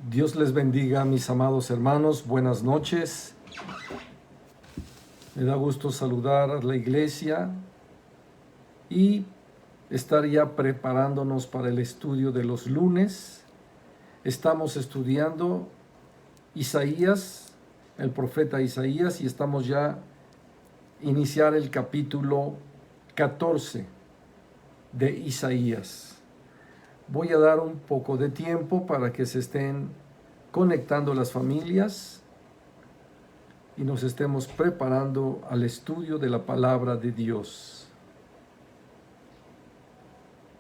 Dios les bendiga, mis amados hermanos. Buenas noches. Me da gusto saludar a la iglesia y estar ya preparándonos para el estudio de los lunes. Estamos estudiando Isaías, el profeta Isaías, y estamos ya iniciar el capítulo 14 de Isaías. Voy a dar un poco de tiempo para que se estén conectando las familias y nos estemos preparando al estudio de la palabra de Dios.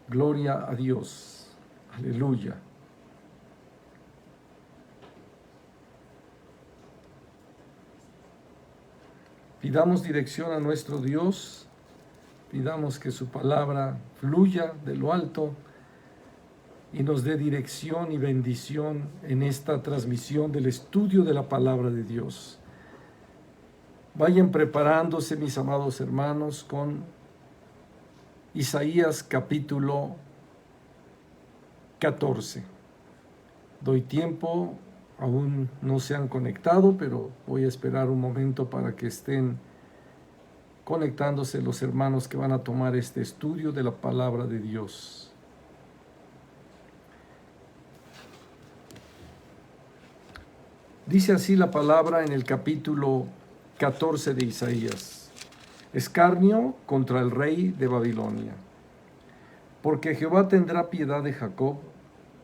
Gloria a Dios. Aleluya. Pidamos dirección a nuestro Dios. Pidamos que su palabra fluya de lo alto y nos dé dirección y bendición en esta transmisión del estudio de la palabra de Dios. Vayan preparándose, mis amados hermanos, con Isaías capítulo 14. Doy tiempo, aún no se han conectado, pero voy a esperar un momento para que estén conectándose los hermanos que van a tomar este estudio de la palabra de Dios. Dice así la palabra en el capítulo 14 de Isaías: escarnio contra el rey de Babilonia. Porque Jehová tendrá piedad de Jacob,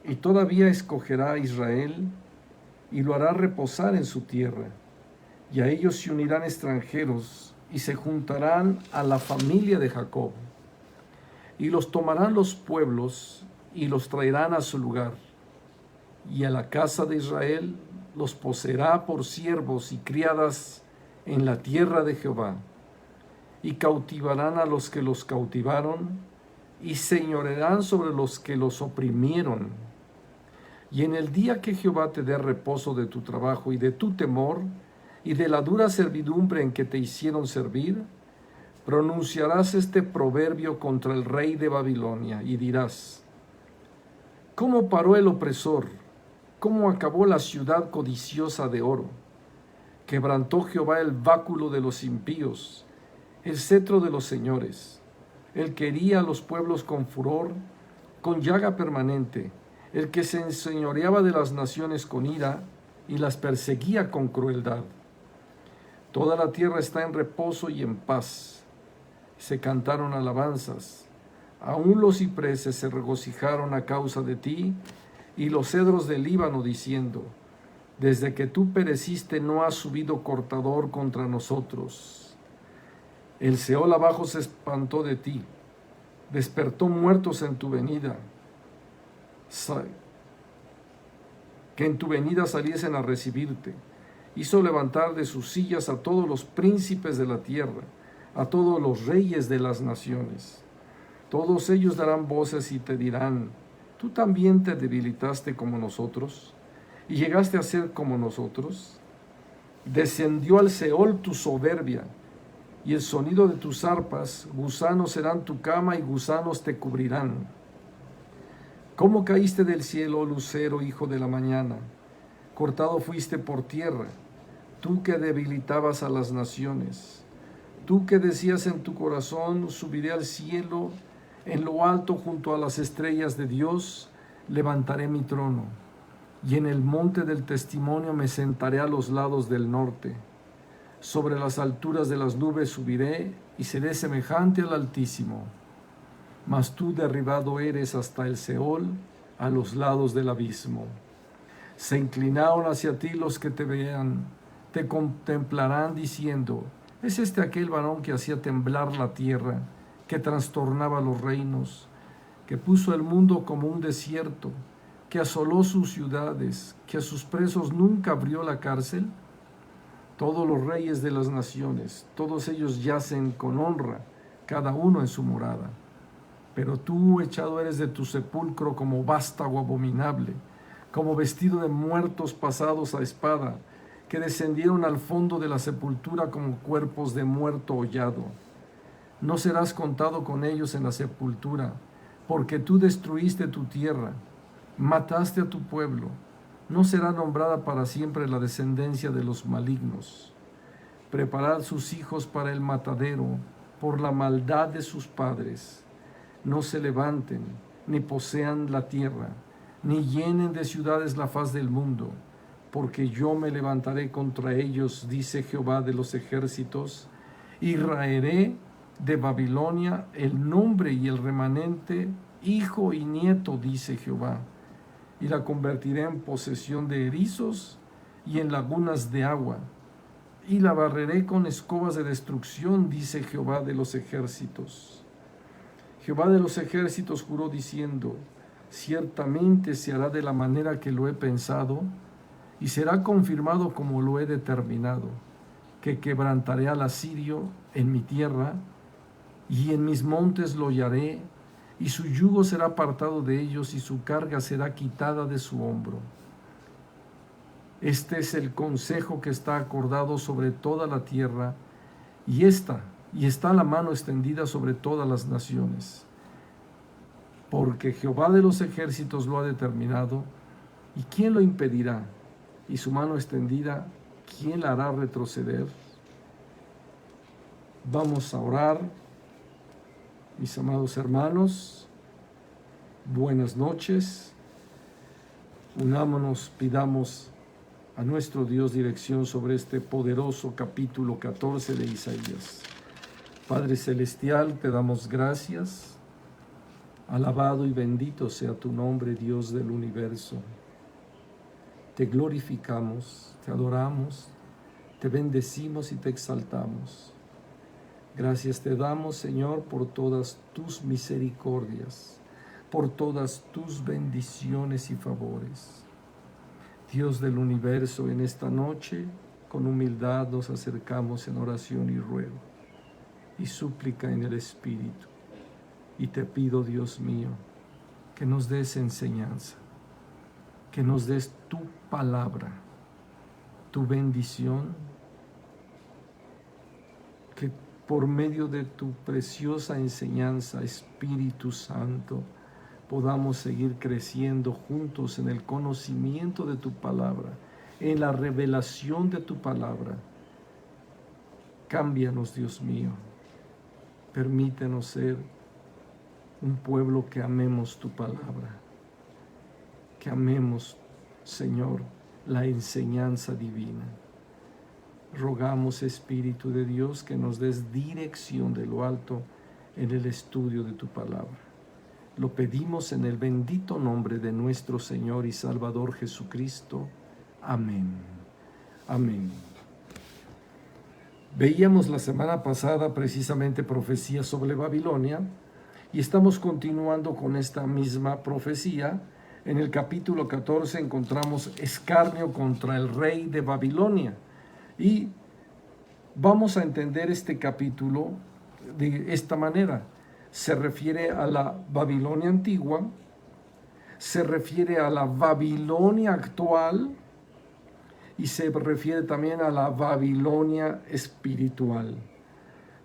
y todavía escogerá a Israel, y lo hará reposar en su tierra. Y a ellos se unirán extranjeros, y se juntarán a la familia de Jacob. Y los tomarán los pueblos, y los traerán a su lugar. Y a la casa de Israel los poseerá por siervos y criadas en la tierra de Jehová, y cautivarán a los que los cautivaron, y señorearán sobre los que los oprimieron. Y en el día que Jehová te dé reposo de tu trabajo y de tu temor, y de la dura servidumbre en que te hicieron servir, pronunciarás este proverbio contra el rey de Babilonia, y dirás: ¿cómo paró el opresor? ¿Cómo acabó la ciudad codiciosa de oro? Quebrantó Jehová el báculo de los impíos, el cetro de los señores. El que hería a los pueblos con furor, con llaga permanente, el que se enseñoreaba de las naciones con ira y las perseguía con crueldad. Toda la tierra está en reposo y en paz. Se cantaron alabanzas. Aún los cipreses se regocijaron a causa de ti, y los cedros del Líbano, diciendo: desde que tú pereciste no ha subido cortador contra nosotros. El Seol abajo se espantó de ti, despertó muertos en tu venida, que en tu venida saliesen a recibirte. Hizo levantar de sus sillas a todos los príncipes de la tierra, a todos los reyes de las naciones. Todos ellos darán voces y te dirán: ¿tú también te debilitaste como nosotros, y llegaste a ser como nosotros? Descendió al Seol tu soberbia, y el sonido de tus arpas, gusanos serán tu cama y gusanos te cubrirán. ¿Cómo caíste del cielo, oh lucero, hijo de la mañana? Cortado fuiste por tierra, tú que debilitabas a las naciones. Tú que decías en tu corazón: subiré al cielo, en lo alto junto a las estrellas de Dios, levantaré mi trono, y en el monte del testimonio me sentaré a los lados del norte. Sobre las alturas de las nubes subiré, y seré semejante al Altísimo. Mas tú derribado eres hasta el Seol, a los lados del abismo. Se inclinaron hacia ti los que te vean, te contemplarán diciendo: ¿es este aquel varón que hacía temblar la tierra, que trastornaba los reinos, que puso el mundo como un desierto, que asoló sus ciudades, que a sus presos nunca abrió la cárcel? Todos los reyes de las naciones, todos ellos yacen con honra, cada uno en su morada. Pero tú echado eres de tu sepulcro como vástago abominable, como vestido de muertos pasados a espada, que descendieron al fondo de la sepultura como cuerpos de muerto hollado. No serás contado con ellos en la sepultura, porque tú destruiste tu tierra, mataste a tu pueblo, No será nombrada para siempre la descendencia de los malignos. Preparad sus hijos para el matadero, por la maldad de sus padres. No se levanten, ni posean la tierra, ni llenen de ciudades la faz del mundo, porque yo me levantaré contra ellos, dice Jehová de los ejércitos, y raeré de Babilonia el nombre y el remanente, hijo y nieto, dice Jehová, y la convertiré en posesión de erizos y en lagunas de agua, y la barreré con escobas de destrucción, dice Jehová de los ejércitos. Jehová de los ejércitos juró diciendo, ciertamente se hará de la manera que lo he pensado, y será confirmado como lo he determinado, que quebrantaré al asirio en mi tierra, y en mis montes lo hallaré, y su yugo será apartado de ellos, y su carga será quitada de su hombro. Este es el consejo que está acordado sobre toda la tierra, y está la mano extendida sobre todas las naciones. Porque Jehová de los ejércitos lo ha determinado, ¿y quién lo impedirá? Y su mano extendida, ¿quién la hará retroceder? Vamos a orar, mis amados hermanos. Buenas noches. Unámonos, pidamos a nuestro Dios dirección sobre este poderoso capítulo 14 de Isaías. Padre Celestial, te damos gracias. Alabado y bendito sea tu nombre, Dios del universo. Te glorificamos, te adoramos, te bendecimos y te exaltamos. Gracias te damos, Señor, por todas tus misericordias, por todas tus bendiciones y favores. Dios del universo, en esta noche, con humildad nos acercamos en oración y ruego, y súplica en el Espíritu. Y te pido, Dios mío, que nos des enseñanza, que nos des tu palabra, tu bendición, que por medio de tu preciosa enseñanza, Espíritu Santo, podamos seguir creciendo juntos en el conocimiento de tu palabra, en la revelación de tu palabra. Cámbianos, Dios mío. Permítenos ser un pueblo que amemos tu palabra, que amemos, Señor, la enseñanza divina. Rogamos, Espíritu de Dios, que nos des dirección de lo alto en el estudio de tu palabra. Lo pedimos en el bendito nombre de nuestro Señor y Salvador Jesucristo. Amén. Amén. Veíamos la semana pasada precisamente profecía sobre Babilonia y estamos continuando con esta misma profecía. En el capítulo 14 encontramos escarnio contra el rey de Babilonia y vamos a entender este capítulo de esta manera. Se refiere a la Babilonia antigua, se refiere a la Babilonia actual y se refiere también a la Babilonia espiritual.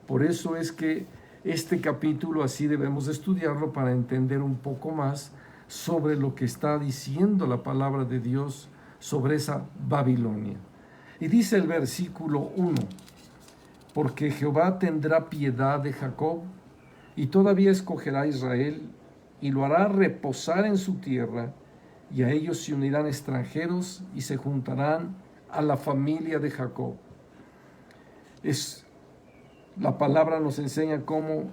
Por eso es que este capítulo así debemos estudiarlo para entender un poco más sobre lo que está diciendo la palabra de Dios sobre esa Babilonia. Y dice el versículo 1, porque Jehová tendrá piedad de Jacob, y todavía escogerá a Israel, y lo hará reposar en su tierra, y a ellos se unirán extranjeros, y se juntarán a la familia de Jacob. La palabra nos enseña cómo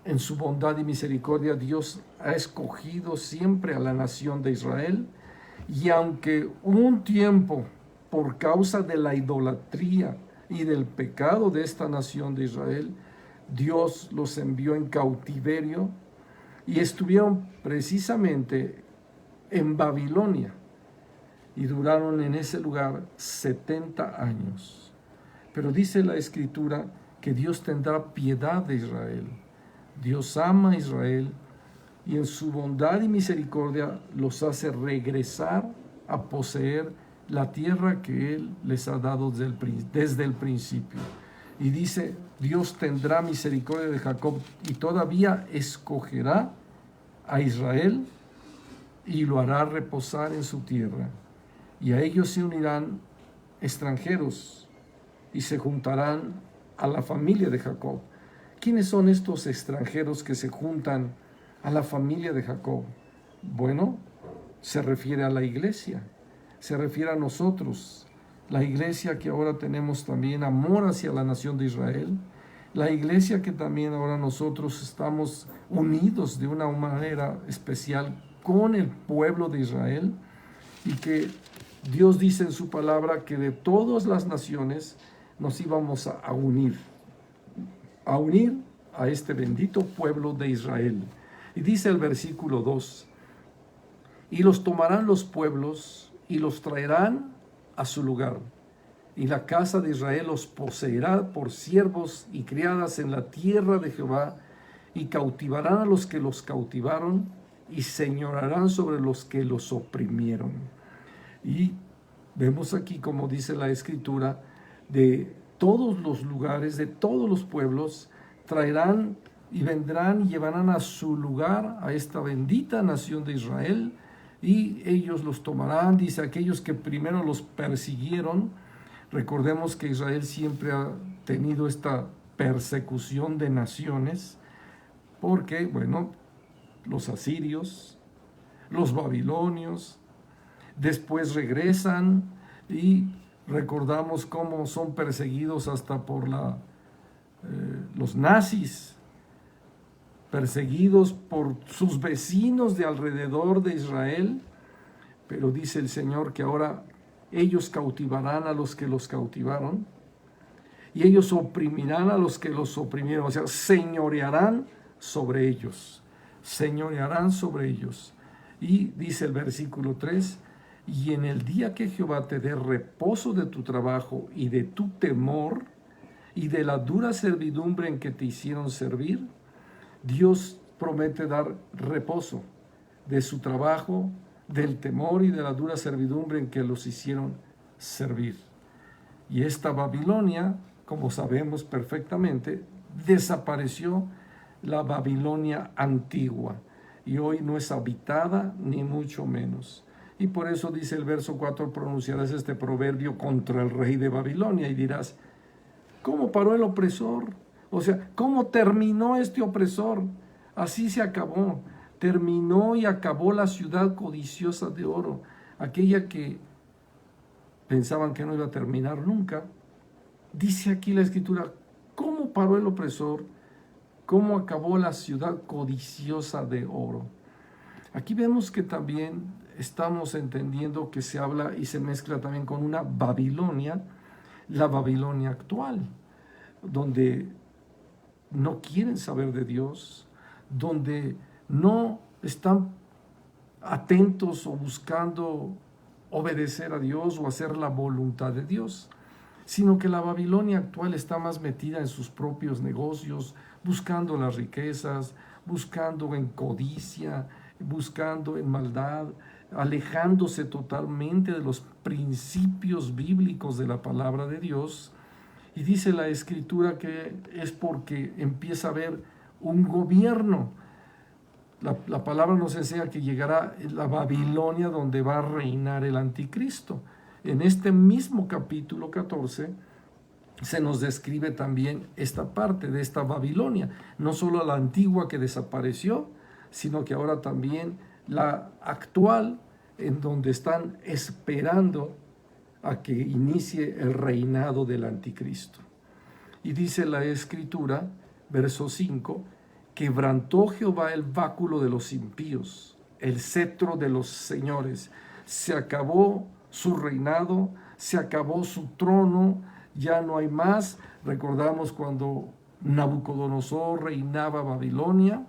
en su bondad y misericordia Dios ha escogido siempre a la nación de Israel, y aunque un tiempo, por causa de la idolatría y del pecado de esta nación de Israel, Dios los envió en cautiverio y estuvieron precisamente en Babilonia y duraron en ese lugar 70 años. Pero dice la Escritura que Dios tendrá piedad de Israel. Dios ama a Israel y en su bondad y misericordia los hace regresar a poseer la tierra que Él les ha dado desde el principio. Y dice, Dios tendrá misericordia de Jacob y todavía escogerá a Israel y lo hará reposar en su tierra. y a ellos se unirán extranjeros y se juntarán a la familia de Jacob. ¿Quiénes son estos extranjeros que se juntan a la familia de Jacob? Bueno, se refiere a la iglesia, se refiere a nosotros, la iglesia que ahora tenemos también amor hacia la nación de Israel, la iglesia que también ahora nosotros estamos unidos de una manera especial con el pueblo de Israel, y que Dios dice en su palabra que de todas las naciones nos íbamos a unir a este bendito pueblo de Israel. Y dice el versículo 2, y los tomarán los pueblos y los traerán a su lugar, y la casa de Israel los poseerá por siervos y criadas en la tierra de Jehová, y cautivarán a los que los cautivaron, y señorarán sobre los que los oprimieron. Y vemos aquí, como dice la Escritura, de todos los lugares, de todos los pueblos, traerán y vendrán y llevarán a su lugar a esta bendita nación de Israel, y ellos los tomarán. Dice, aquellos que primero los persiguieron. Recordemos que Israel siempre ha tenido esta persecución de naciones, porque, bueno, los asirios, los babilonios, después regresan, y recordamos cómo son perseguidos hasta por los nazis, perseguidos por sus vecinos de alrededor de Israel. Pero dice el Señor que ahora ellos cautivarán a los que los cautivaron, y ellos oprimirán a los que los oprimieron, o sea, señorearán sobre ellos, señorearán sobre ellos. Y dice el versículo 3, y en el día que Jehová te dé reposo de tu trabajo y de tu temor y de la dura servidumbre en que te hicieron servir, Dios promete dar reposo de su trabajo, del temor y de la dura servidumbre en que los hicieron servir. Y esta Babilonia, como sabemos perfectamente, desapareció, la Babilonia antigua, y hoy no es habitada ni mucho menos. Y por eso dice el verso 4, pronunciarás este proverbio contra el rey de Babilonia y dirás, ¿cómo paró el opresor? O sea, ¿cómo terminó este opresor? Así se acabó. Terminó y acabó la ciudad codiciosa de oro, aquella que pensaban que no iba a terminar nunca. Dice aquí la Escritura, ¿cómo paró el opresor? ¿Cómo acabó la ciudad codiciosa de oro? Aquí vemos que también estamos entendiendo que se habla y se mezcla también con una Babilonia, la Babilonia actual, donde no quieren saber de Dios, donde no están atentos o buscando obedecer a Dios o hacer la voluntad de Dios, sino que la Babilonia actual está más metida en sus propios negocios, buscando las riquezas, buscando en codicia, buscando en maldad, alejándose totalmente de los principios bíblicos de la palabra de Dios. Y dice la Escritura que es porque empieza a haber un gobierno. La palabra nos enseña que llegará la Babilonia donde va a reinar el anticristo. En este mismo capítulo 14 se nos describe también esta parte de esta Babilonia, no solo la antigua que desapareció, sino que ahora también la actual, en donde están esperando a que inicie el reinado del anticristo. Y dice la Escritura, verso 5, quebrantó Jehová el báculo de los impíos, el cetro de los señores. Se acabó su reinado, se acabó su trono, ya no hay más. Recordamos cuando Nabucodonosor reinaba Babilonia,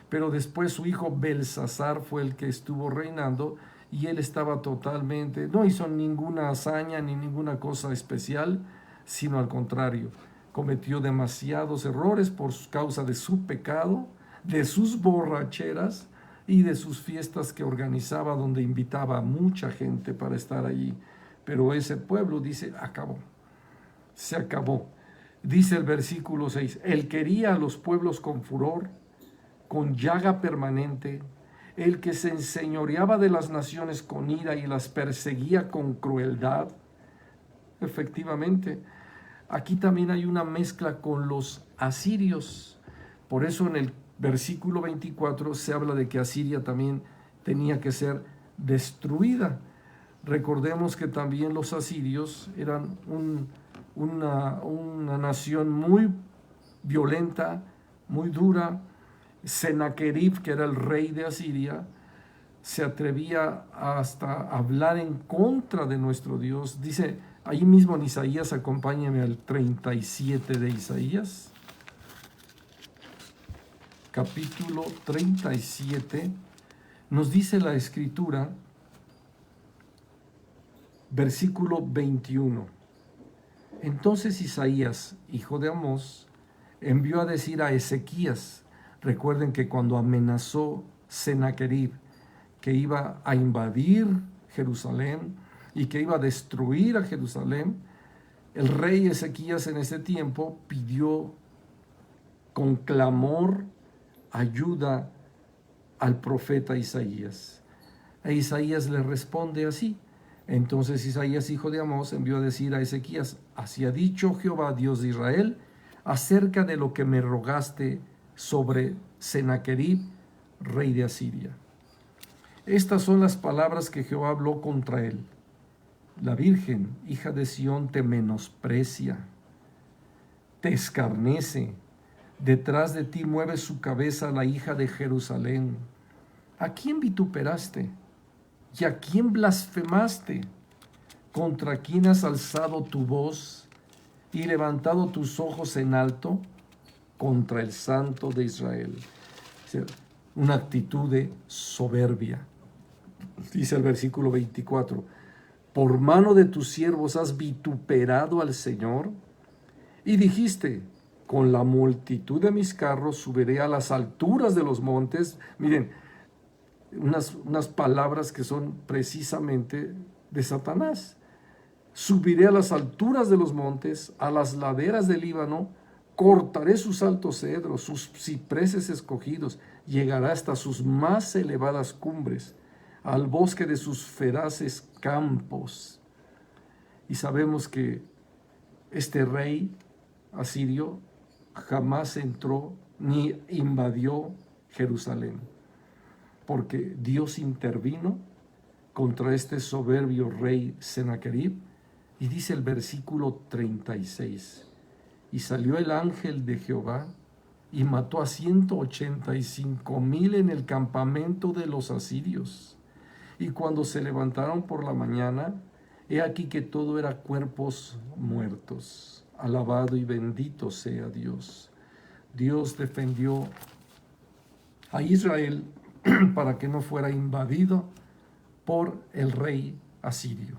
pero después su hijo Belsasar fue el que estuvo reinando, y él estaba totalmente, no hizo ninguna hazaña ni ninguna cosa especial, sino al contrario, cometió demasiados errores por causa de su pecado, de sus borracheras y de sus fiestas que organizaba, donde invitaba a mucha gente para estar allí. Pero ese pueblo, dice, acabó, se acabó. Dice el versículo 6, él quería a los pueblos con furor, con llaga permanente, el que se enseñoreaba de las naciones con ira y las perseguía con crueldad. Efectivamente, aquí también hay una mezcla con los asirios. Por eso en el versículo 24 se habla de que Asiria también tenía que ser destruida. Recordemos que también los asirios eran una nación muy violenta, muy dura. Sennacherib, que era el rey de Asiria, se atrevía hasta hablar en contra de nuestro Dios. Dice ahí mismo en Isaías, acompáñeme al 37 de Isaías, capítulo 37, nos dice la Escritura, versículo 21. Entonces Isaías, hijo de Amós, envió a decir a Ezequías, recuerden que cuando amenazó Sennacherib que iba a invadir Jerusalén y que iba a destruir a Jerusalén, el rey Ezequías en ese tiempo pidió con clamor ayuda al profeta Isaías. E Isaías le responde así. Entonces Isaías, hijo de Amós, envió a decir a Ezequías, así ha dicho Jehová, Dios de Israel, acerca de lo que me rogaste sobre Sennacherib, rey de Asiria. Estas son las palabras que Jehová habló contra él. La Virgen, hija de Sión, te menosprecia, te escarnece. Detrás de ti mueve su cabeza la hija de Jerusalén. ¿A quién vituperaste? ¿Y a quién blasfemaste? ¿Contra quién has alzado tu voz y levantado tus ojos en alto? Contra el Santo de Israel. Una actitud de soberbia. Dice el versículo 24, por mano de tus siervos has vituperado al Señor y dijiste, con la multitud de mis carros subiré a las alturas de los montes. Miren, unas palabras que son precisamente de Satanás. Subiré a las alturas de los montes, a las laderas del Líbano, cortaré sus altos cedros, sus cipreses escogidos, llegará hasta sus más elevadas cumbres, al bosque de sus feraces campos. Y sabemos que este rey asirio jamás entró ni invadió Jerusalén, porque Dios intervino contra este soberbio rey Sennacherib. Y dice el versículo 36, y salió el ángel de Jehová y mató a 185,000 en el campamento de los asirios. Y cuando se levantaron por la mañana, he aquí que todo era cuerpos muertos. Alabado y bendito sea Dios. Dios defendió a Israel para que no fuera invadido por el rey asirio.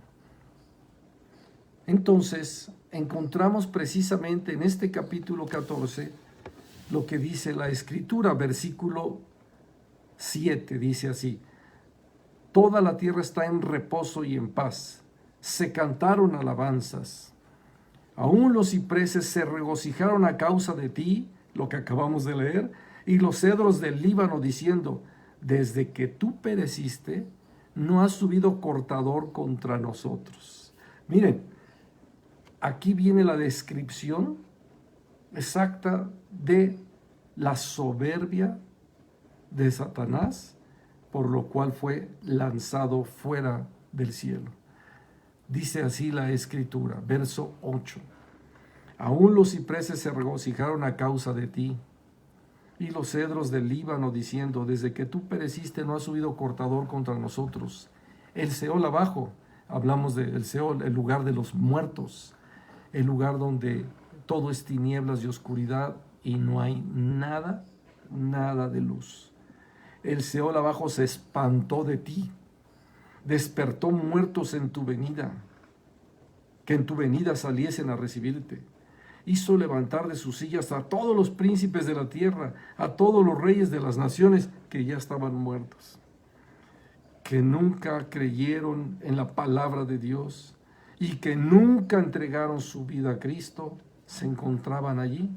Entonces, encontramos precisamente en este capítulo 14 lo que dice la Escritura, versículo 7, dice así, toda la tierra está en reposo y en paz, se cantaron alabanzas, aún los cipreses se regocijaron a causa de ti, lo que acabamos de leer, y los cedros del Líbano diciendo, desde que tú pereciste, no ha subido cortador contra nosotros. Miren, aquí viene la descripción exacta de la soberbia de Satanás, por lo cual fue lanzado fuera del cielo. Dice así la Escritura, verso 8. Aún los cipreses se regocijaron a causa de ti, y los cedros del Líbano diciendo, desde que tú pereciste no ha subido cortador contra nosotros. El Seol abajo, hablamos del Seol, el lugar de los muertos, el lugar donde todo es tinieblas y oscuridad y no hay nada de luz. El Seol abajo se espantó de ti, despertó muertos en tu venida, que en tu venida saliesen a recibirte. Hizo levantar de sus sillas a todos los príncipes de la tierra, a todos los reyes de las naciones que ya estaban muertos, que nunca creyeron en la palabra de Dios y que nunca entregaron su vida a Cristo, se encontraban allí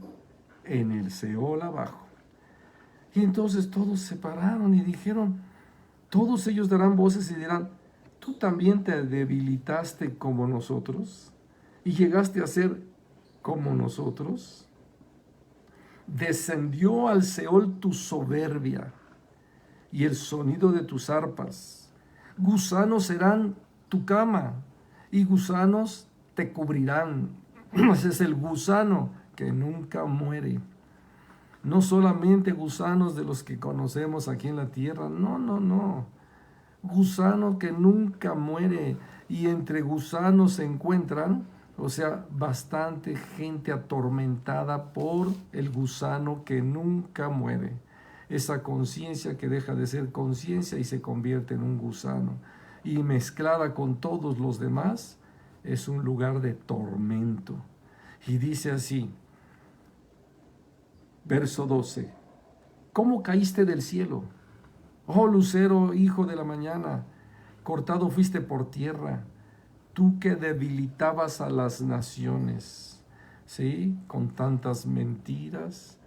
en el Seol abajo. Y entonces todos se pararon y dijeron, Todos ellos darán voces y dirán: ¿tú también te debilitaste como nosotros y llegaste a ser como nosotros? Descendió al Seol tu soberbia y el sonido de tus arpas. Gusanos serán tu cama y gusanos te cubrirán. Ese es el gusano que nunca muere. No solamente gusanos de los que conocemos aquí en la tierra, no. Gusano que nunca muere. Y entre gusanos se encuentran, o sea, bastante gente atormentada por el gusano que nunca muere. Esa conciencia que deja de ser conciencia y se convierte en un gusano. Y mezclada con todos los demás, es un lugar de tormento. Y dice así, verso 12: ¿cómo caíste del cielo? Oh lucero, hijo de la mañana, cortado fuiste por tierra, tú que debilitabas a las naciones, ¿sí? Con tantas mentiras,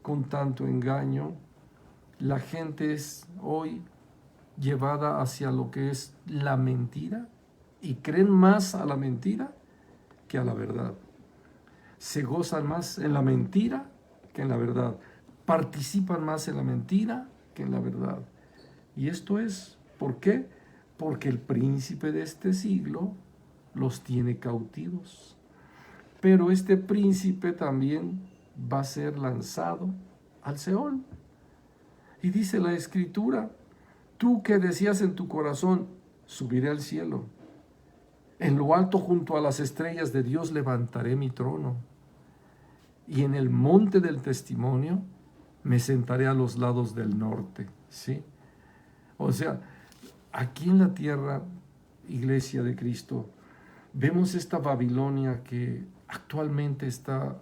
con tanto engaño, la gente es hoy llevada hacia lo que es la mentira y creen más a la mentira que a la verdad. Se gozan más en la mentira que en la verdad. Participan más en la mentira que en la verdad. Y esto es, ¿por qué? Porque el príncipe de este siglo los tiene cautivos. Pero este príncipe también va a ser lanzado al Seol. Y dice la Escritura: tú que decías en tu corazón, subiré al cielo, en lo alto junto a las estrellas de Dios levantaré mi trono, y en el monte del testimonio me sentaré a los lados del norte. ¿Sí? O sea, aquí en la tierra, Iglesia de Cristo, vemos esta Babilonia que actualmente está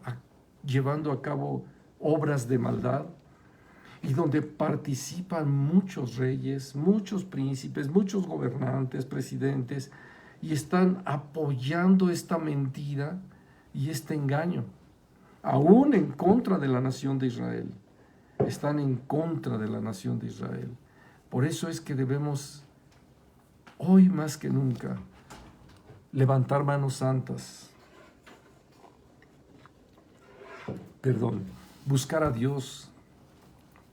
llevando a cabo obras de maldad, y donde participan muchos reyes, muchos príncipes, muchos gobernantes, presidentes, y están apoyando esta mentira y este engaño, aún en contra de la nación de Israel. Están en contra de la nación de Israel. Por eso es que debemos, hoy más que nunca, levantar manos santas. Buscar a Dios,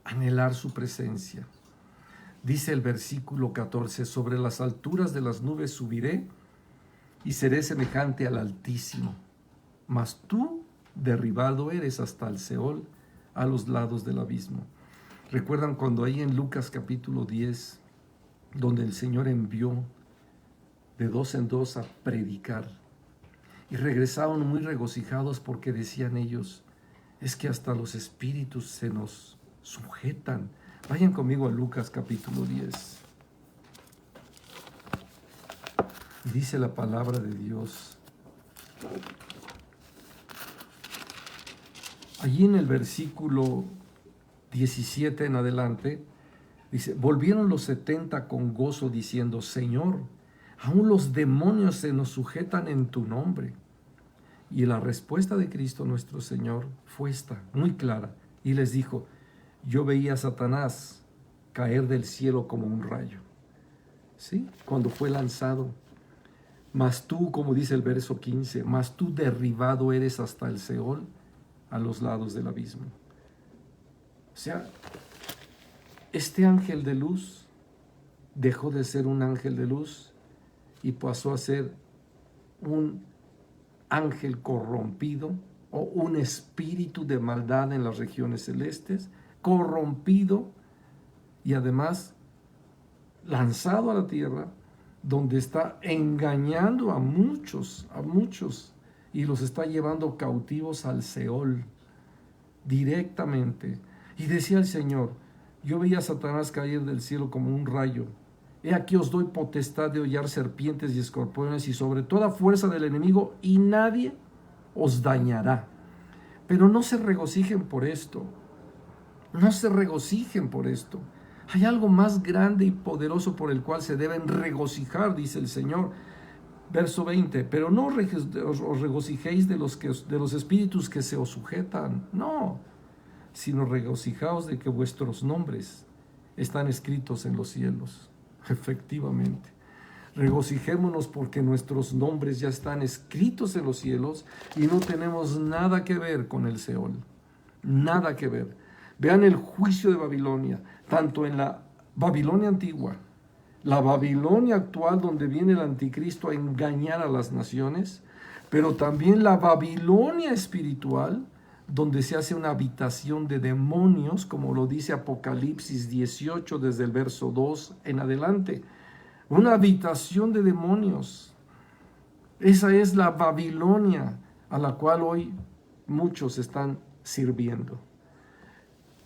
anhelar su presencia. Dice el versículo 14: sobre las alturas de las nubes subiré y seré semejante al Altísimo. Mas tú derribado eres hasta el Seol, a los lados del abismo. ¿Recuerdan cuando ahí en Lucas capítulo 10, donde el Señor envió de dos en dos a predicar? Y regresaron muy regocijados porque decían ellos: es que hasta los espíritus se nos sujetan. Vayan conmigo a Lucas capítulo 10. Dice la palabra de Dios. Allí en el versículo 17 en adelante, dice: volvieron los 70 con gozo diciendo: Señor, aún los demonios se nos sujetan en tu nombre. Y la respuesta de Cristo nuestro Señor fue esta, muy clara. Y les dijo: yo veía a Satanás caer del cielo como un rayo. ¿Sí? Cuando fue lanzado. Mas tú, como dice el verso 15, mas tú derribado eres hasta el Seol, a los lados del abismo. O sea, este ángel de luz dejó de ser un ángel de luz y pasó a ser un ángel corrompido o un espíritu de maldad en las regiones celestes, corrompido y además lanzado a la tierra, donde está engañando a muchos, y los está llevando cautivos al Seol directamente. Y decía el Señor: yo veía a Satanás caer del cielo como un rayo. He aquí os doy potestad de hollar serpientes y escorpiones y sobre toda fuerza del enemigo, y nadie os dañará. Pero no se regocijen por esto. No se regocijen por esto. Hay algo más grande y poderoso por el cual se deben regocijar, dice el Señor. Verso 20: pero no os regocijéis de los espíritus que se os sujetan, no, sino regocijaos de que vuestros nombres están escritos en los cielos. Efectivamente. Regocijémonos porque nuestros nombres ya están escritos en los cielos y no tenemos nada que ver con el Seol. Nada que ver. Vean el juicio de Babilonia, tanto en la Babilonia antigua, la Babilonia actual donde viene el anticristo a engañar a las naciones, pero también la Babilonia espiritual donde se hace una habitación de demonios, como lo dice Apocalipsis 18 desde el verso 2 en adelante. Una habitación de demonios. Esa es la Babilonia a la cual hoy muchos están sirviendo.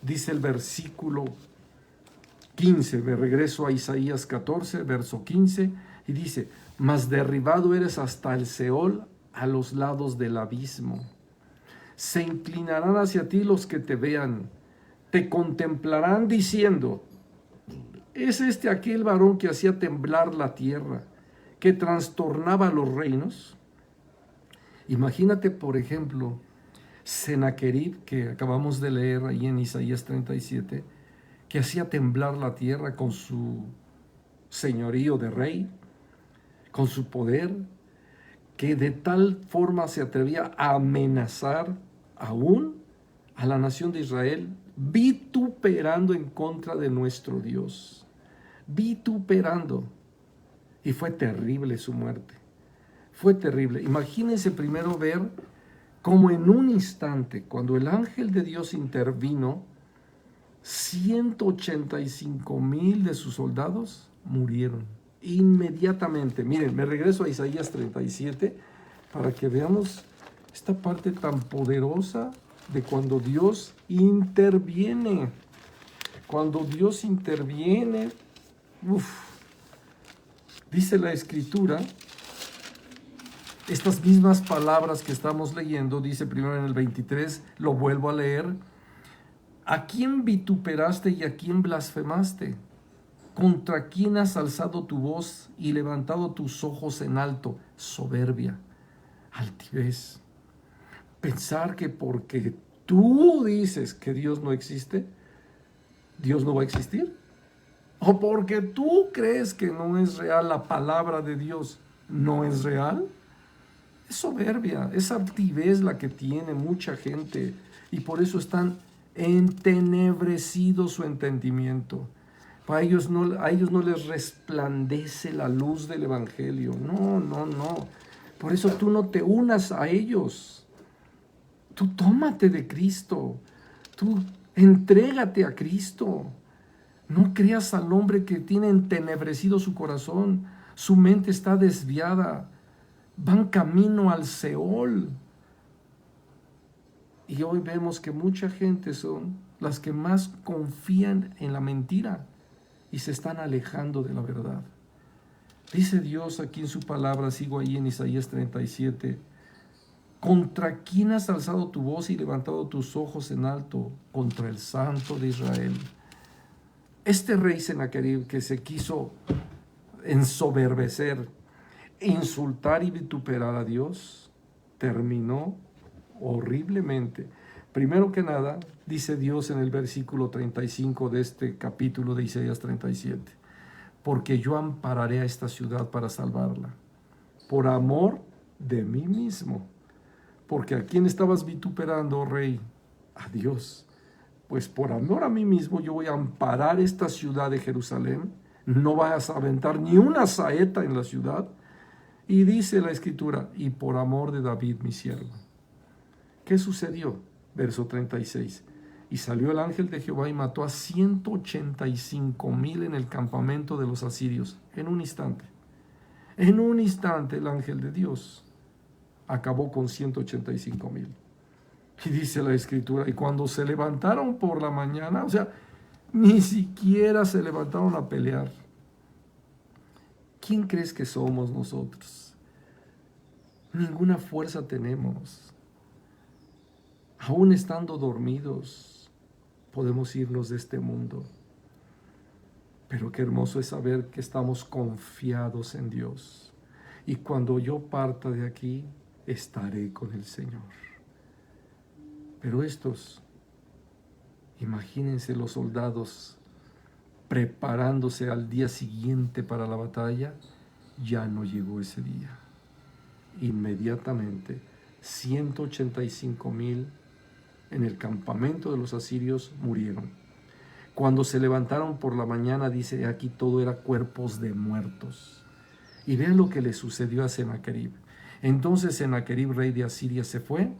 Dice el versículo 15, me regreso a Isaías 14, verso 15, y dice, mas derribado eres hasta el Seol, a los lados del abismo. Se inclinarán hacia ti los que te vean, te contemplarán diciendo, ¿es este aquel varón que hacía temblar la tierra, que trastornaba los reinos? Imagínate, por ejemplo, Sennacherib, que acabamos de leer ahí en Isaías 37, que hacía temblar la tierra con su señorío de rey, con su poder, que de tal forma se atrevía a amenazar aún a la nación de Israel, vituperando en contra de nuestro Dios. Vituperando. Y fue terrible su muerte. Fue terrible. Imagínense primero ver cómo en un instante, cuando el ángel de Dios intervino, 185,000 de sus soldados murieron inmediatamente. Miren, me regreso a Isaías 37 para que veamos esta parte tan poderosa de cuando Dios interviene. Cuando Dios interviene, dice la Escritura, estas mismas palabras que estamos leyendo, dice primero en el 23, lo vuelvo a leer, ¿a quién vituperaste y a quién blasfemaste? ¿Contra quién has alzado tu voz y levantado tus ojos en alto? Soberbia, altivez. Pensar que porque tú dices que Dios no existe, Dios no va a existir. O porque tú crees que no es real la palabra de Dios, no es real. Es soberbia, es altivez la que tiene mucha gente y por eso están entenebrecido su entendimiento. A ellos no les resplandece la luz del Evangelio. No. Por eso tú no te unas a ellos. Tú tómate de Cristo. Tú entrégate a Cristo. No creas al hombre que tiene entenebrecido su corazón. Su mente está desviada. Van camino al Seol. Y hoy vemos que mucha gente son las que más confían en la mentira y se están alejando de la verdad. Dice Dios aquí en su palabra, sigo ahí en Isaías 37, ¿contra quién has alzado tu voz y levantado tus ojos en alto? Contra el Santo de Israel. Este rey Sennacherib que se quiso ensoberbecer, insultar y vituperar a Dios, terminó horriblemente. Primero que nada, dice Dios en el versículo 35 de este capítulo de Isaías 37, porque yo ampararé a esta ciudad para salvarla, por amor de mí mismo. Porque ¿a quién estabas vituperando, rey? A Dios. Pues por amor a mí mismo yo voy a amparar esta ciudad de Jerusalén. No vas a aventar ni una saeta en la ciudad. Y dice la Escritura, y por amor de David mi siervo. ¿Qué sucedió? Verso 36. Y salió el ángel de Jehová y mató a 185,000 en el campamento de los asirios. En un instante. En un instante el ángel de Dios acabó con 185,000. Y dice la Escritura, y cuando se levantaron por la mañana, o sea, ni siquiera se levantaron a pelear. ¿Quién crees que somos nosotros? Ninguna fuerza tenemos. Aún estando dormidos, podemos irnos de este mundo. Pero qué hermoso es saber que estamos confiados en Dios. Y cuando yo parta de aquí, estaré con el Señor. Pero imagínense los soldados preparándose al día siguiente para la batalla, ya no llegó ese día. Inmediatamente, 185,000 en el campamento de los asirios murieron. Cuando se levantaron por la mañana, dice aquí, todo era cuerpos de muertos. Y vean lo que le sucedió a Sennacherib. Entonces Sennacherib, rey de Asiria, se fue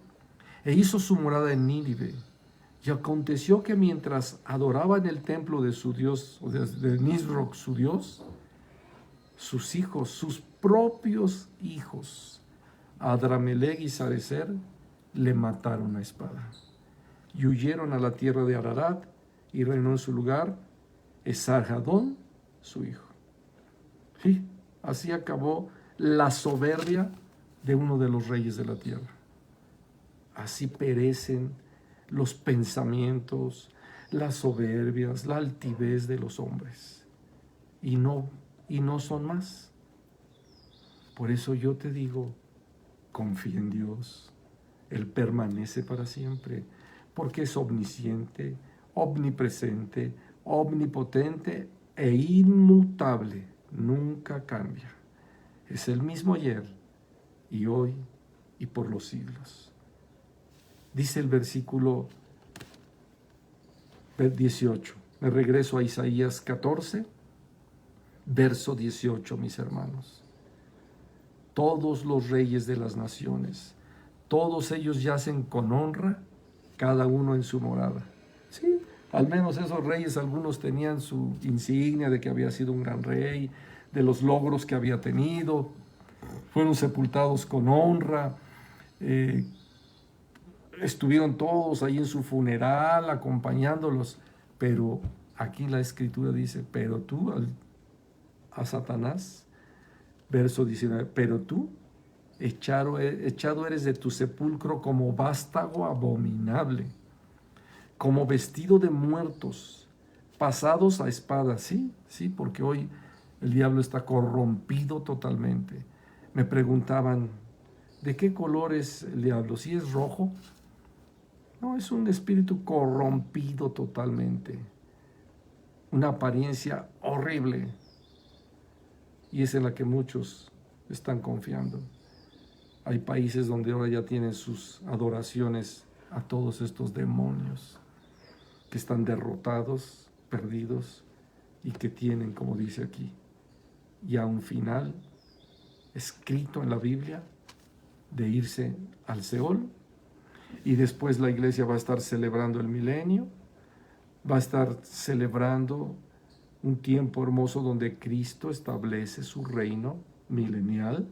e hizo su morada en Nínive. Y aconteció que mientras adoraba en el templo de su dios, o de Nisroch su dios, sus hijos, sus propios hijos, Adramelech y Sarecer, le mataron a espada. Y huyeron a la tierra de Ararat, y reinó en su lugar Esarhadón, su hijo. Sí, así acabó la soberbia de uno de los reyes de la tierra. Así perecen los pensamientos, las soberbias, la altivez de los hombres. Y no son más. Por eso yo te digo, confía en Dios. Él permanece para siempre, porque es omnisciente, omnipresente, omnipotente e inmutable. Nunca cambia. Es el mismo ayer y hoy y por los siglos. Dice el versículo 18. Me regreso a Isaías 14, verso 18, mis hermanos. Todos los reyes de las naciones, todos ellos yacen con honra, cada uno en su morada. Sí, al menos esos reyes, algunos tenían su insignia de que había sido un gran rey, de los logros que había tenido, fueron sepultados con honra, estuvieron todos ahí en su funeral acompañándolos, pero aquí la escritura dice, pero tú a Satanás, verso 19, pero tú echado eres de tu sepulcro como vástago abominable, como vestido de muertos, pasados a espada. Sí, porque hoy el diablo está corrompido totalmente. Me preguntaban, ¿de qué color es el diablo? ¿Si es rojo? No, es un espíritu corrompido totalmente, una apariencia horrible, y es en la que muchos están confiando. Hay países donde ahora ya tienen sus adoraciones a todos estos demonios que están derrotados, perdidos, y que tienen, como dice aquí, ya un final escrito en la Biblia de irse al Seol. Y después la iglesia va a estar celebrando el milenio, va a estar celebrando un tiempo hermoso donde Cristo establece su reino milenial,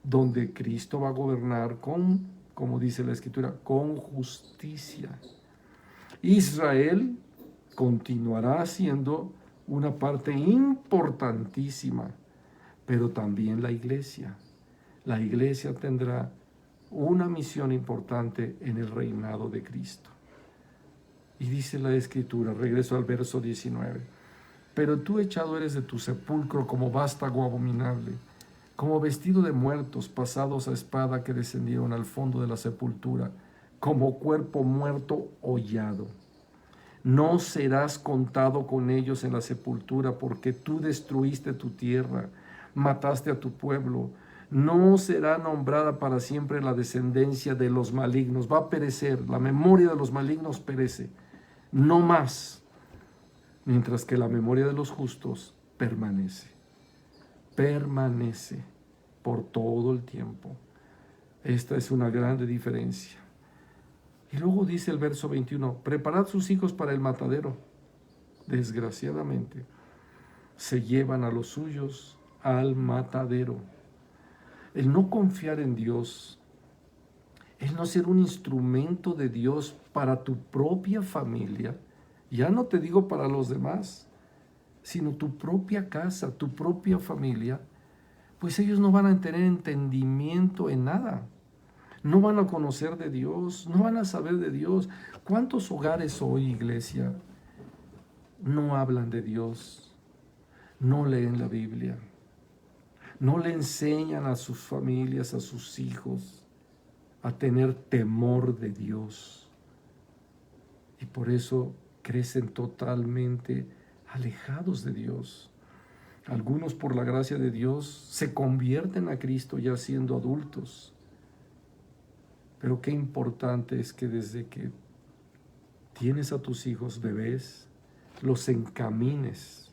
donde Cristo va a gobernar con, como dice la Escritura, con justicia. Israel continuará siendo una parte importantísima, pero también la iglesia. La iglesia tendrá una misión importante en el reinado de Cristo. Y dice la Escritura, regreso al verso 19, pero tú echado eres de tu sepulcro como vástago abominable, como vestido de muertos pasados a espada que descendieron al fondo de la sepultura, como cuerpo muerto hollado. No serás contado con ellos en la sepultura, porque tú destruiste tu tierra, mataste a tu pueblo. No será nombrada para siempre la descendencia de los malignos. Va a perecer, la memoria de los malignos perece, no más, mientras que la memoria de los justos permanece por todo el tiempo. Esta es una grande diferencia. Y luego dice el verso 21, preparad sus hijos para el matadero. Desgraciadamente, se llevan a los suyos al matadero. El no confiar en Dios, el no ser un instrumento de Dios para tu propia familia, ya no te digo para los demás, sino tu propia casa, tu propia familia, pues ellos no van a tener entendimiento en nada. No van a conocer de Dios, no van a saber de Dios. ¿Cuántos hogares hoy, iglesia, no hablan de Dios? No leen la Biblia. No le enseñan a sus familias, a sus hijos, a tener temor de Dios. Y por eso crecen totalmente alejados de Dios. Algunos, por la gracia de Dios, se convierten a Cristo ya siendo adultos. Pero qué importante es que desde que tienes a tus hijos bebés, los encamines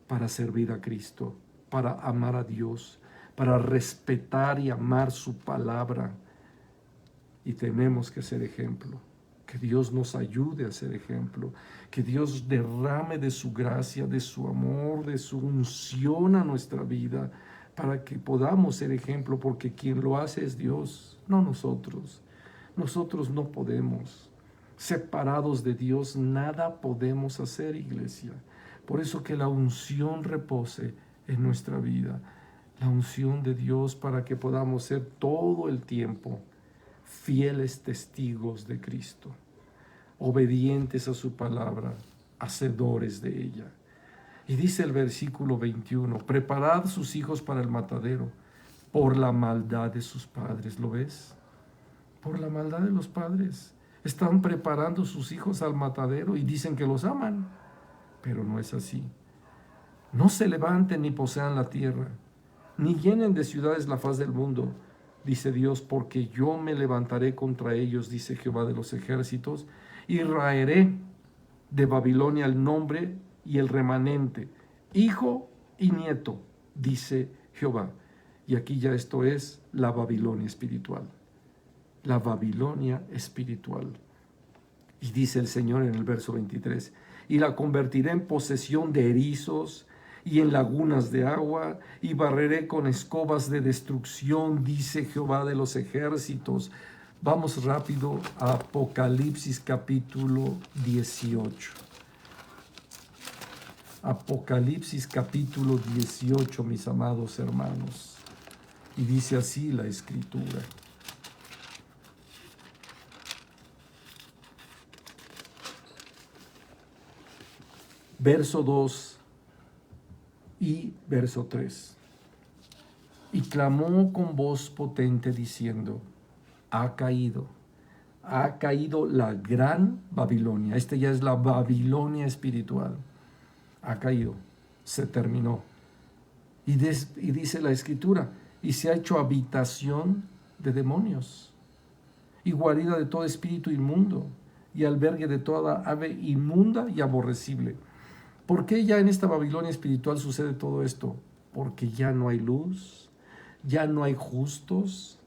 para servir a Cristo, para amar a Dios, para respetar y amar su palabra. Y tenemos que ser ejemplo. Que Dios nos ayude a ser ejemplo. Que Dios derrame de su gracia, de su amor, de su unción a nuestra vida, para que podamos ser ejemplo, porque quien lo hace es Dios, no nosotros. Nosotros no podemos. Separados de Dios, nada podemos hacer, iglesia. Por eso que la unción repose en nuestra vida. La unción de Dios para que podamos ser todo el tiempo fieles testigos de Cristo, obedientes a su palabra, hacedores de ella. Y dice el versículo 21, preparad sus hijos para el matadero por la maldad de sus padres. ¿Lo ves? Por la maldad de los padres. Están preparando sus hijos al matadero y dicen que los aman, pero no es así. No se levanten ni posean la tierra, ni llenen de ciudades la faz del mundo, dice Dios, porque yo me levantaré contra ellos, dice Jehová de los ejércitos, y raeré de Babilonia el nombre y el remanente, hijo y nieto, dice Jehová. Y aquí ya esto es la Babilonia espiritual. La Babilonia espiritual. Y dice el Señor en el verso 23, y la convertiré en posesión de erizos y en lagunas de agua, y barreré con escobas de destrucción, dice Jehová de los ejércitos. Vamos rápido a Apocalipsis capítulo 18. Apocalipsis capítulo 18, mis amados hermanos. Y dice así la Escritura. Verso 2 y verso 3. Y clamó con voz potente diciendo, ha caído la gran Babilonia. Esta ya es la Babilonia espiritual. Ha caído, se terminó. Y dice la Escritura, y se ha hecho habitación de demonios, y guarida de todo espíritu inmundo, y albergue de toda ave inmunda y aborrecible. ¿Por qué ya en esta Babilonia espiritual sucede todo esto? Porque ya no hay luz, ya no hay justos,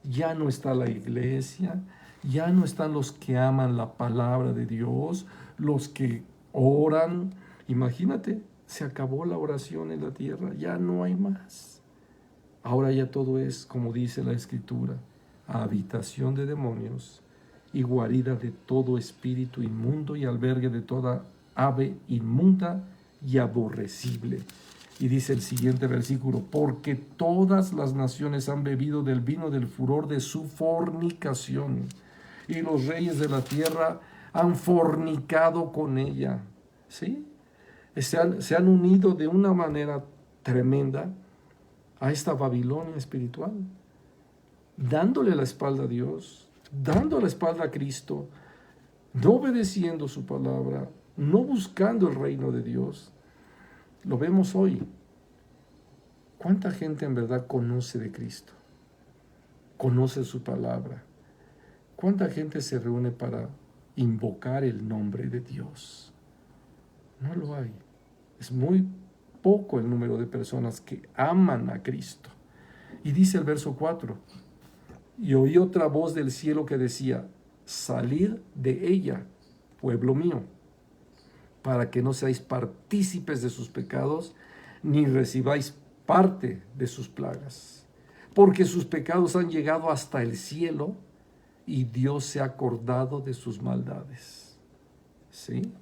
ya no está la iglesia, ya no están los que aman la palabra de Dios, los que oran. Imagínate, se acabó la oración en la tierra, ya no hay más. Ahora ya todo es, como dice la Escritura, habitación de demonios y guarida de todo espíritu inmundo y albergue de toda ave inmunda y aborrecible. Y dice el siguiente versículo, porque todas las naciones han bebido del vino del furor de su fornicación, y los reyes de la tierra han fornicado con ella. ¿Sí? Se han unido de una manera tremenda a esta Babilonia espiritual, dándole la espalda a Dios, dando la espalda a Cristo, no obedeciendo su palabra, no buscando el reino de Dios. Lo vemos hoy. ¿Cuánta gente en verdad conoce de Cristo? Conoce su palabra. ¿Cuánta gente se reúne para invocar el nombre de Dios? No lo hay. Es muy poco el número de personas que aman a Cristo. Y dice el verso 4, y oí otra voz del cielo que decía, salid de ella, pueblo mío, para que no seáis partícipes de sus pecados, ni recibáis parte de sus plagas. Porque sus pecados han llegado hasta el cielo, y Dios se ha acordado de sus maldades. ¿Sí?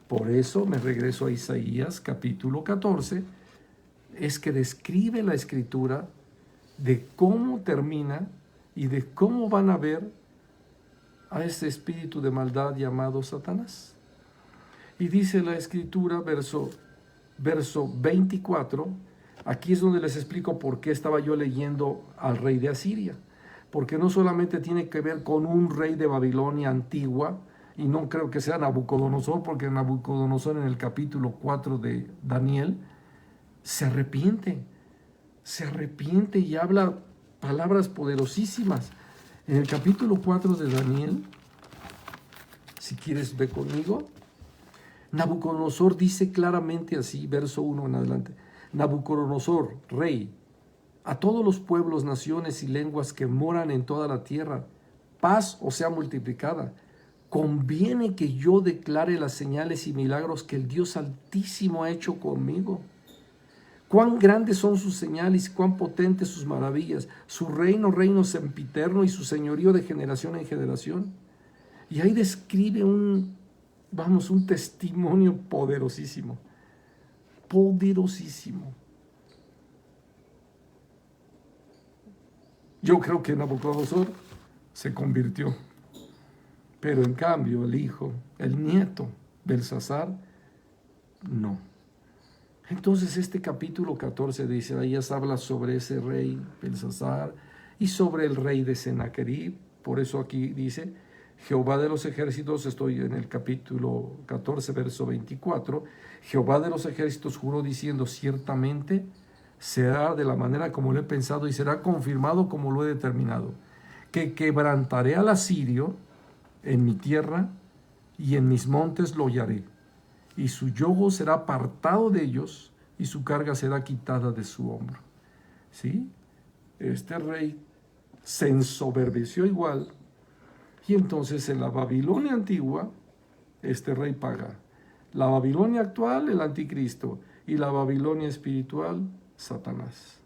Por eso me regreso a Isaías capítulo 14, es que describe la Escritura de cómo termina y de cómo van a ver a ese espíritu de maldad llamado Satanás. Y dice la Escritura, verso 24, aquí es donde les explico por qué estaba yo leyendo al rey de Asiria, porque no solamente tiene que ver con un rey de Babilonia antigua, y no creo que sea Nabucodonosor, porque Nabucodonosor en el capítulo 4 de Daniel se arrepiente y habla palabras poderosísimas. En el capítulo 4 de Daniel, si quieres ve conmigo, Nabucodonosor dice claramente así, verso 1 en adelante: Nabucodonosor, rey, a todos los pueblos, naciones y lenguas que moran en toda la tierra, paz os sea multiplicada. Conviene que yo declare las señales y milagros que el Dios Altísimo ha hecho conmigo. Cuán grandes son sus señales y cuán potentes sus maravillas. Su reino sempiterno y su señorío de generación en generación. Y ahí describe un testimonio poderosísimo. Poderosísimo. Yo creo que Nabucodonosor se convirtió. Pero en cambio el nieto, Belsasar, no. Entonces este capítulo 14 de Isaías habla sobre ese rey Belsasar y sobre el rey de Sennacherib. Por eso aquí dice: Jehová de los ejércitos, estoy en el capítulo 14, verso 24, Jehová de los ejércitos juró diciendo: ciertamente será de la manera como lo he pensado y será confirmado como lo he determinado, que quebrantaré al asirio en mi tierra y en mis montes lo hollaré, y su yugo será apartado de ellos y su carga será quitada de su hombro. ¿Sí? Este rey se ensoberbeció igual, y entonces en la Babilonia antigua este rey paga. La Babilonia actual, el anticristo, y la Babilonia espiritual, Satanás.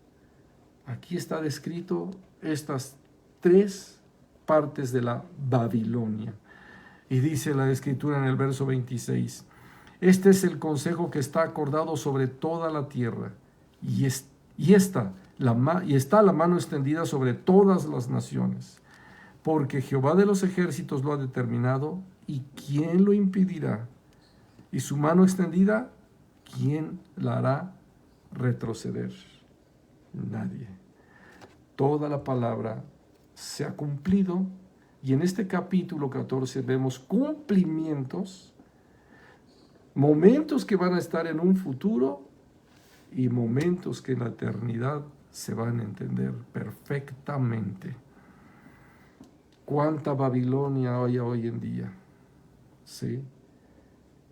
Aquí está descrito estas tres partes de la Babilonia. Y dice la Escritura en el verso 26: este es el consejo que está acordado sobre toda la tierra, y está la mano extendida sobre todas las naciones, porque Jehová de los ejércitos lo ha determinado, y ¿quién lo impedirá? Y su mano extendida, ¿quién la hará retroceder? Nadie. Toda la palabra se ha cumplido, y en este capítulo 14 vemos cumplimientos, momentos que van a estar en un futuro y momentos que en la eternidad se van a entender perfectamente. ¿Cuánta Babilonia hay hoy en día? ¿Sí?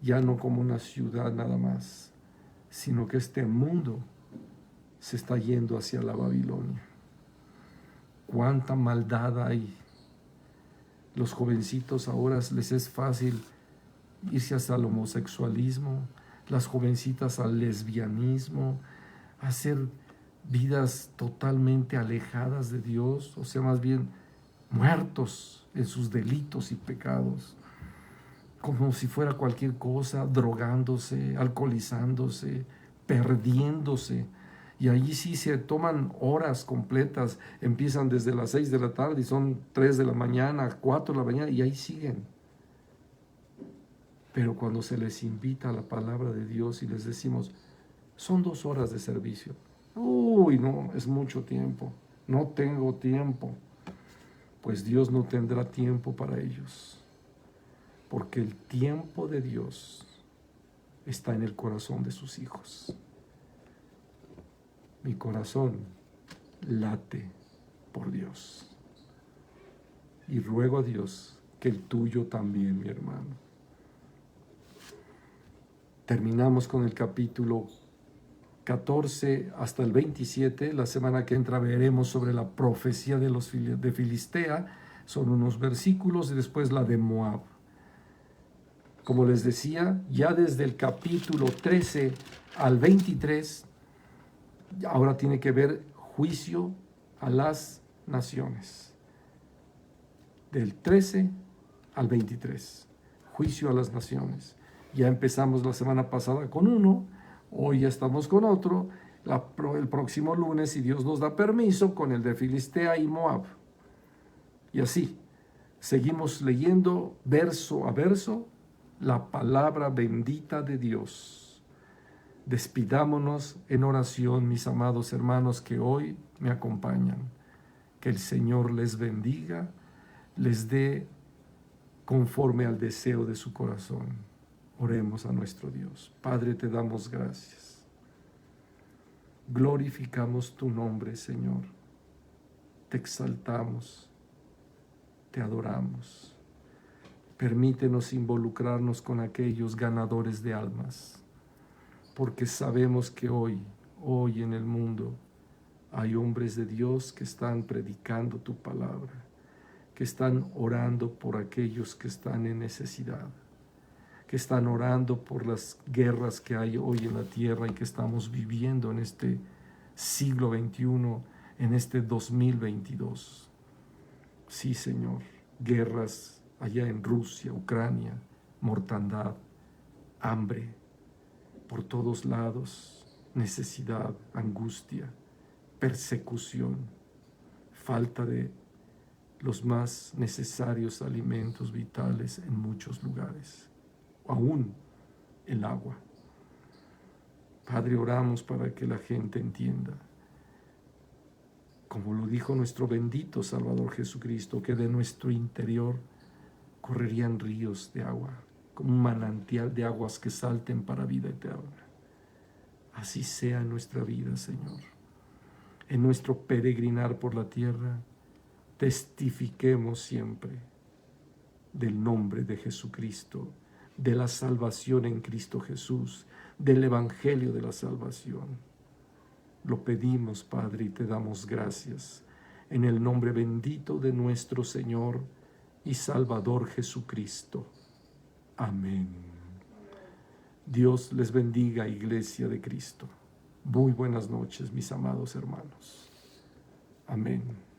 Ya no como una ciudad nada más, sino que este mundo se está yendo hacia la Babilonia. ¿Cuánta maldad hay? Los jovencitos ahora les es fácil irse hasta el homosexualismo, las jovencitas al lesbianismo, a hacer vidas totalmente alejadas de Dios, o sea, más bien muertos en sus delitos y pecados, como si fuera cualquier cosa, drogándose, alcoholizándose, perdiéndose. Y allí sí se toman horas completas, empiezan desde las 6 de la tarde y son 3 de la mañana, 4 de la mañana, y ahí siguen. Pero cuando se les invita a la palabra de Dios y les decimos: son 2 horas de servicio. Uy, no, es mucho tiempo. No tengo tiempo. Pues Dios no tendrá tiempo para ellos. Porque el tiempo de Dios está en el corazón de sus hijos. Mi corazón late por Dios. Y ruego a Dios que el tuyo también, mi hermano. Terminamos con el capítulo 14 hasta el 27. La semana que entra veremos sobre la profecía de Filistea. Son unos versículos, y después la de Moab. Como les decía, ya desde el capítulo 13 al 23, ahora tiene que ver juicio a las naciones. Del 13 al 23, juicio a las naciones. Ya empezamos la semana pasada con uno, hoy ya estamos con otro, el próximo lunes, si Dios nos da permiso, con el de Filistea y Moab. Y así, seguimos leyendo verso a verso la palabra bendita de Dios. Despidámonos en oración, mis amados hermanos que hoy me acompañan. Que el Señor les bendiga, les dé conforme al deseo de su corazón. Oremos a nuestro Dios. Padre, te damos gracias. Glorificamos tu nombre, Señor. Te exaltamos, te adoramos. Permítenos involucrarnos con aquellos ganadores de almas, porque sabemos que hoy en el mundo hay hombres de Dios que están predicando tu palabra, que están orando por aquellos que están en necesidad, que están orando por las guerras que hay hoy en la tierra y que estamos viviendo en este siglo XXI, en este 2022. Sí, Señor, guerras allá en Rusia, Ucrania, mortandad, hambre, por todos lados, necesidad, angustia, persecución, falta de los más necesarios alimentos vitales en muchos lugares, aún el agua. Padre, oramos para que la gente entienda, como lo dijo nuestro bendito Salvador Jesucristo, que de nuestro interior correrían ríos de agua, como un manantial de aguas que salten para vida eterna. Así sea en nuestra vida, Señor. En nuestro peregrinar por la tierra, testifiquemos siempre del nombre de Jesucristo, de la salvación en Cristo Jesús, del Evangelio de la salvación. Lo pedimos, Padre, y te damos gracias, en el nombre bendito de nuestro Señor y Salvador Jesucristo. Amén. Dios les bendiga, Iglesia de Cristo. Muy buenas noches, mis amados hermanos. Amén.